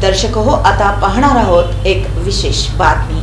दर्शक हो, आता पाहणार आहोत एक विशेष बातमी।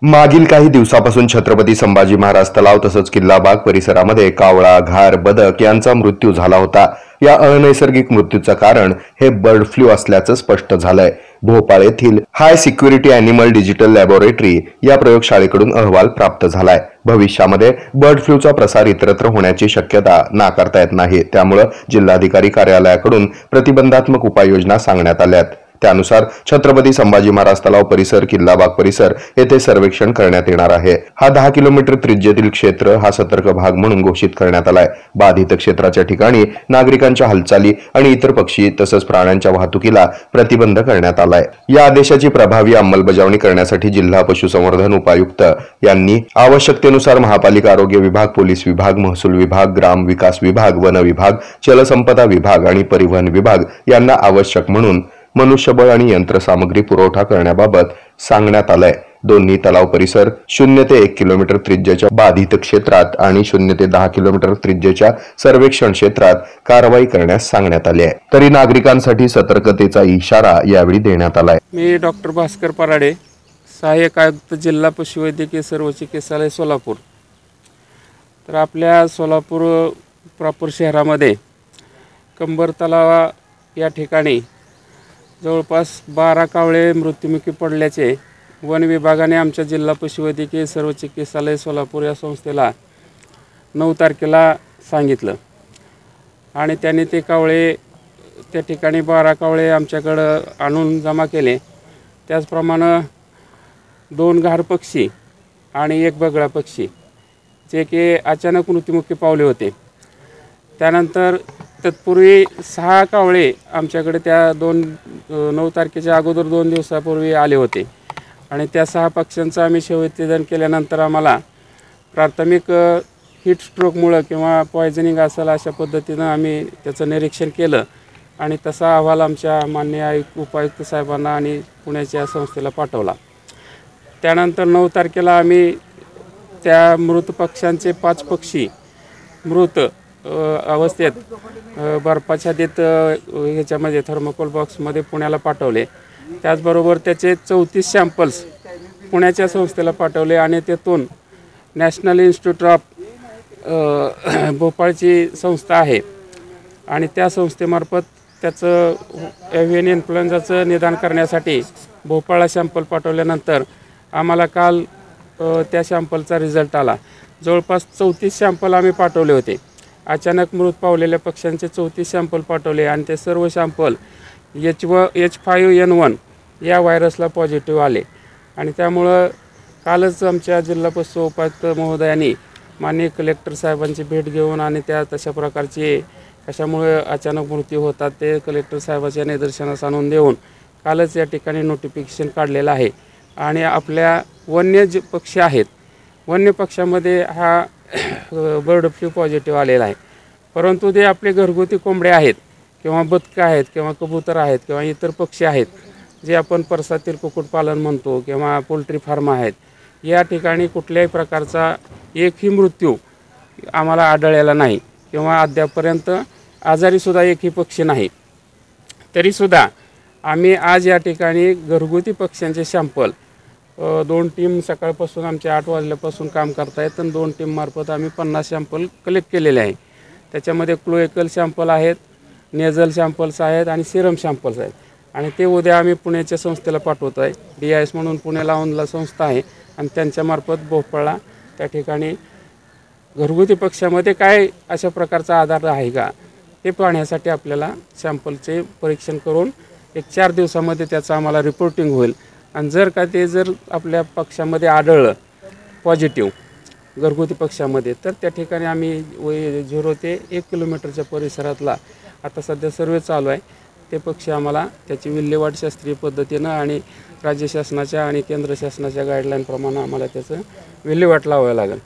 मागील काही दिवसापासून छत्रपती संभाजी महाराज तलाव तसंच किल्लाबाग परिसरामध्ये कावळा, घार, बदक यांचा मृत्यू झाला होता। या अनैसर्गिक मृत्यूचं कारण हे बर्ड फ्लू असल्याचं स्पष्ट झालंय। भोपाळ येथील हाय सिक्युरिटी ॲनिमल डिजिटल लॅबोरेटरी या प्रयोगशाळेकडून अहवाल प्राप्त झालाय। भविष्यामध्ये बर्ड फ्लूचा प्रसार इतरत्र होण्याची शक्यता नाकारता येत नाही। त्यामुळे जिल्हाधिकारी कार्यालयाकडून प्रतिबंधात्मक उपाययोजना सांगण्यात आल्यात। त्यानुसार छत्रपती संभाजी महाराज तलाव परिसर, किल्लाबाग परिसर येथे सर्वेक्षण करण्यात येणार आहे। हा 10 किलोमीटर त्रिज्येतील क्षेत्र हा सतर्क भाग म्हणून घोषित करण्यात आलाय। बाधित क्षेत्राच्या ठिकाणी नागरिकांच्या हालचाली आणि इतर पक्षी तसंच प्राण्यांच्या वाहतुकीला प्रतिबंध करण्यात आलाय। या आदेशाची प्रभावी अंमलबजावणी करण्यासाठी जिल्हा पशुसंवर्धन उपायुक्त यांनी आवश्यकतेनुसार महापालिका आरोग्य विभाग, पोलीस विभाग, महसूल विभाग, ग्राम विकास विभाग, वन विभाग, जलसंपदा विभाग आणि परिवहन विभाग यांना आवश्यक म्हणून मनुष्यबळ आणि यंत्रसामग्री पुरवठा करण्याबाबत सांगण्यात आलंय। दोन्ही तलाव परिसर 0 ते 1 किलोमीटर त्रिज्येच्या बाधित क्षेत्रात आणि 0 ते 10 किलोमीटर त्रिज्येच्या सर्वेक्षण क्षेत्रात कारवाई करण्यास सांगण्यात आली आहे। तरी नागरिकांसाठी सतर्कतेचा इशारा यावेळी देण्यात आलाय। मी डॉक्टर भास्कर पराडे, सहाय्यक आयुक्त जिल्हा पशुवैद्यकीय सर्व चिकित्सालय सोलापूर। तर आपल्या सोलापूर प्रॉपर शहरामध्ये कंबर तलाव या ठिकाणी जवळपास 12 कावळे मृत्युमुखी पडल्याचे वन विभागाने आमच्या जिल्हा पशुवैद्यकीय सर्व चिकित्सालय सोलापूर या संस्थेला 9 तारखेला सांगितलं आणि त्यांनी ते कावळे त्या ठिकाणी 12 कावळे आमच्याकडं आणून जमा केले। त्याचप्रमाणे 2 घार पक्षी आणि 1 बगळा पक्षी जे की अचानक मृत्युमुखी पावले होते। त्यानंतर तत्पूर्वी 6 कावळे आमच्याकडे त्या 9 तारखेच्या अगोदर 2 दिवसापूर्वी आले होते आणि त्या 6 पक्ष्यांचं आम्ही शवविच्छेदन केल्यानंतर आम्हाला प्राथमिक हीट स्ट्रोकमुळे किंवा पॉयझनिंग असेल अशा पद्धतीनं आम्ही त्याचं निरीक्षण केलं आणि तसा अहवाल आमच्या माननीय उपायुक्त साहेबांना आणि पुण्याच्या संस्थेला पाठवला। त्यानंतर 9 तारखेला आम्ही त्या मृत पक्ष्यांचे 5 पक्षी मृत अवस्थेत बर्फाच्छादित ह्याच्यामध्ये थर्मोकोल बॉक्समध्ये पुण्याला पाठवले। त्याचबरोबर त्याचे 34 सॅम्पल्स पुण्याच्या संस्थेला पाठवले आणि त्यातून नॅशनल इन्स्टिट्यूट ऑफ भोपाळची संस्था आहे आणि त्या संस्थेमार्फत त्याचं एव्हियन इन्फ्लुएन्झाचं निदान करण्यासाठी भोपाळला सॅम्पल पाठवल्यानंतर आम्हाला काल त्या सॅम्पलचा रिझल्ट आला। जवळपास 34 सॅम्पल आम्ही पाठवले होते। अचानक मृत पावलेल्या पक्ष्यांचे 34 सॅम्पल पाठवले आणि ते सर्व सॅम्पल H5N1 या व्हायरसला पॉझिटिव्ह आले आणि त्यामुळं कालच आमच्या जिल्हा पशु उपायुक्त महोदयांनी माननीय कलेक्टर साहेबांची भेट घेऊन आणि त्या तशा प्रकारचे कशामुळे अचानक मृत्यू होतात ते कलेक्टर साहेबांच्या निदर्शनास आणून देऊन कालच या ठिकाणी नोटिफिकेशन काढलेलं आहे आणि आपल्या वन्य जे पक्षी आहेत वन्य पक्ष्यामध्ये हा बर्ड फ्लू पॉझिटिव्ह आलेला आहे। परंतु ते आपले घरगुती कोंबडे आहेत किंवा बदकं आहेत किंवा कबूतर आहेत किंवा इतर पक्षी आहेत जे आपण परसातील कुक्कुटपालन म्हणतो किंवा पोल्ट्री फार्म आहेत, या ठिकाणी कुठल्याही प्रकारचा एकही मृत्यू आम्हाला आढळलेला नाही किंवा अद्यापर्यंत आजारीसुद्धा एकही पक्षी नाही। तरीसुद्धा आम्ही आज या ठिकाणी घरगुती पक्ष्यांचे सॅम्पल 2 टीम सकाळपासून आमच्या 8 वाजल्यापासून काम करत आहेत आणि 2 टीममार्फत आम्ही 50 सॅम्पल कलेक्ट केलेले आहे। त्याच्यामध्ये क्लोएकल सॅम्पल आहेत, नेझल सॅम्पल्स आहेत आणि सिरम सॅम्पल्स आहेत आणि ते उद्या आम्ही पुण्याच्या संस्थेला पाठवतो आहे। DIS म्हणून पुण्याला ऑनला संस्था आहे आणि त्यांच्यामार्फत भोपाळला त्या ठिकाणी घरगुती पक्ष्यामध्ये काय अशा प्रकारचा आधार आहे का ते पाहण्यासाठी आपल्याला सॅम्पलचे परीक्षण करून एक 4 दिवसामध्ये त्याचा आम्हाला रिपोर्टिंग होईल आणि जर आपल्या पक्षामध्ये आढळलं पॉझिटिव्ह घरगुती पक्षामध्ये तर त्या ठिकाणी आम्ही 0 ते 1 किलोमीटरच्या परिसरातला आता सध्या सर्वे चालू आहे ते पक्षी आम्हाला त्याची विल्हेवाट शास्त्रीय पद्धतीनं आणि राज्य शासनाच्या आणि केंद्र शासनाच्या गाईडलाईनप्रमाणे आम्हाला त्याचं विल्हेवाट लावावं लागेल।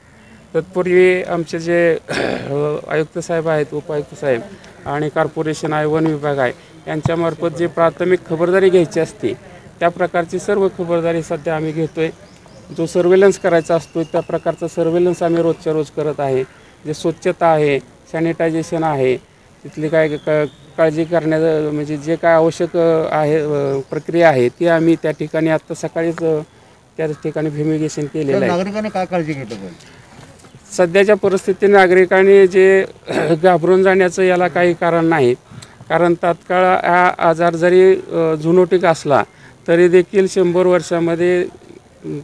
तत्पूर्वी आमचे जे आयुक्त साहेब आहेत, उपायुक्त साहेब आणि कॉर्पोरेशन आहे, वन विभाग आहे यांच्यामार्फत जे प्राथमिक खबरदारी घ्यायची असते त्या प्रकारची सर्व खबरदारी सध्या आम्ही घेतोय। जो सर्वेलन्स करायचा असतो त्या प्रकारचा सर्वेलन्स आम्ही रोजच्या रोज करत आहे। जे स्वच्छता आहे, सॅनिटायझेशन आहे, तिथली काय काळजी करण्याचं म्हणजे जे काय आवश्यक आहे प्रक्रिया आहे ती आम्ही त्या ठिकाणी आत्ता सकाळीच त्या ठिकाणी फ्युमिगेशन केलेलं आहे. नागरिकांनी काय काळजी घेतली पाहिजे? सध्याच्या परिस्थितीत नागरिकांनी जे घाबरून जाण्याचं याला काही कारण नाही, कारण तात्काळ हा आजार जरी झुनोटिक असला तरी देखील 100 वर्षामध्ये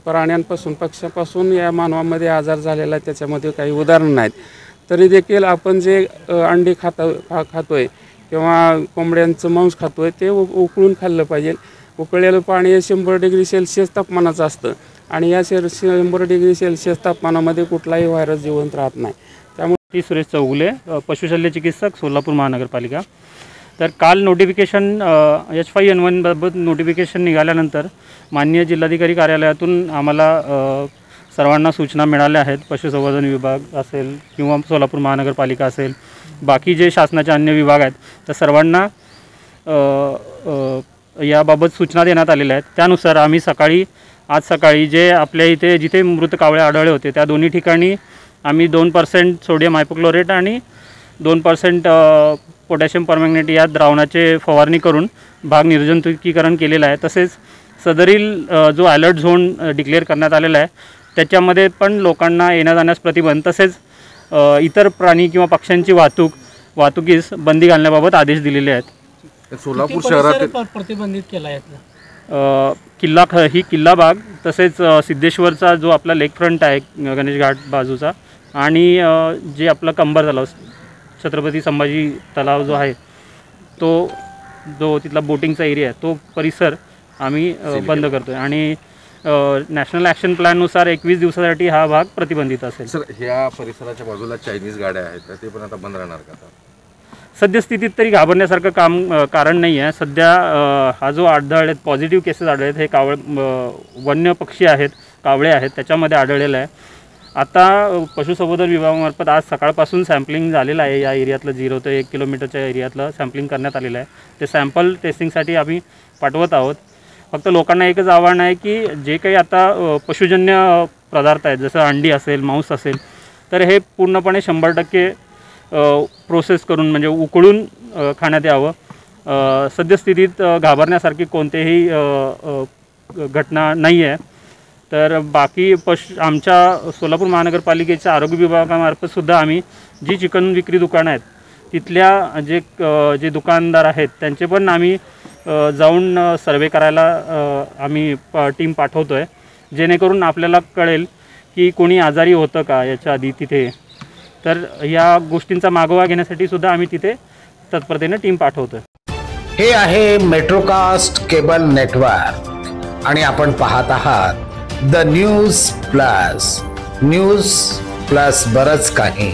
प्राण्यांपासून पक्ष्यापासून या मानवामध्ये आजार झालेला त्याच्यामध्ये काही उदाहरण नाहीत. तरी देखील आपण जे अंडी खातोय किंवा कोंबड्यांचं मांस खातोय ते उकळून खाल्लं पाहिजे. उकळलेलं पाणी हे 100 डिग्री सेल्सिअस तापमानाचं असतं आणि या 100 डिग्री सेल्सिअस तापमानामध्ये कुठलाही व्हायरस जिवंत राहत नाही. त्यामुळे सुरेश चौगुले, पशुशल्य चिकित्सक, सोलापूर महानगरपालिका. तर काल नोटिफिकेशन H5N1 बाबत नोटिफिकेशन निघाल्यानंतर माननीय जिल्हाधिकारी कार्यालयातून आम्हाला सर्वांना सूचना मिळाल्या आहेत. पशुसंवर्धन विभाग असेल किंवा सोलापूर महानगरपालिका असेल, बाकी जे शासनाचे अन्य विभाग आहेत त्या सर्वांना याबाबत सूचना देण्यात आलेल्या आहेत. त्यानुसार आम्ही आज सकाळी जे आपल्या इथे जिथे मृत कावळे आढळले होते त्या दोन्ही ठिकाणी आम्ही 2% सोडियम हायपोक्लोरेट आणि 2% पोटॅशियम परमॅंगनेट या द्रावणाचे फवारणी करून भाग निर्जंतुकीकरण केलेलं आहे. तसेच सदरील जो अलर्ट झोन डिक्लेअर करण्यात आलेला आहे त्याच्यामध्ये पण लोकांना येण्या जाण्यास प्रतिबंध तसेच इतर प्राणी किंवा पक्ष्यांची वाहतुकीस बंदी घालण्याबाबत आदेश दिलेले आहेत. सोलापूर शहरात प्रतिबंधित केला आहे किल्ला भाग तसेच सिद्धेश्वरचा जो आपला लेक फ्रंट आहे गणेश घाट बाजूचा आणि जे आपला कंबर तलाव छत्रपती संभाजी तलाव जो आहे तो जो तिथला बोटिंगचा एरिया आहे तो परिसर आम्ही बंद करतो आहे आणि नॅशनल ॲक्शन प्लॅननुसार 21 दिवसासाठी हा भाग प्रतिबंधित असेल. सर, ह्या परिसराच्या बाजूला चायनीज गाड्या आहेत ते पण आता बंद राहणार का? सद्यस्थितीत तरी घाबरण्यासारखं कारण नाही आहे. सध्या हा जो आढळले पॉझिटिव्ह केसेस आढळलेत हे वन्य पक्षी आहेत, कावळे आहेत त्याच्यामध्ये आढळलेलं आहे. आता पशुसंवर्धन विभागामार्फत आज सकाळपासून सॅम्पलिंग झालेलं आहे. या एरियातलं 0 ते 1 किलोमीटरच्या एरियातलं सॅम्पलिंग करण्यात आलेलं आहे. ते सॅम्पल टेस्टिंगसाठी आम्ही पाठवत आहोत. फक्त लोकांना एकच आव्हान आहे की जे काही आता पशुजन्य पदार्थ आहेत जसं अंडी असेल, मांस असेल तर हे पूर्णपणे 100% प्रोसेस करून म्हणजे उकळून खाण्यात यावं. सद्यस्थितीत घाबरण्यासारखी कोणतेही घटना नाही आहे. तर बाकी आमच्या सोलापूर महानगरपालिकेच्या आरोग्य विभागामार्फतसुद्धा आम्ही जी चिकन विक्री दुकानं आहेत तिथल्या जे दुकानदार आहेत त्यांचे पण आम्ही जाऊन सर्वे करायला आम्ही टीम पाठवतो आहे, जेणेकरून आपल्याला कळेल की कोणी आजारी होतं का याच्या आधी तिथे. तर या गोष्टींचा मागोवा घेण्यासाठी सुद्धा आम्ही तिथे तत्परतेने टीम पाठवतो आहे. हे आहे मेट्रोकास्ट केबल नेटवर्क आणि आपण पाहत आहात द न्यूज प्लस बरंच काही.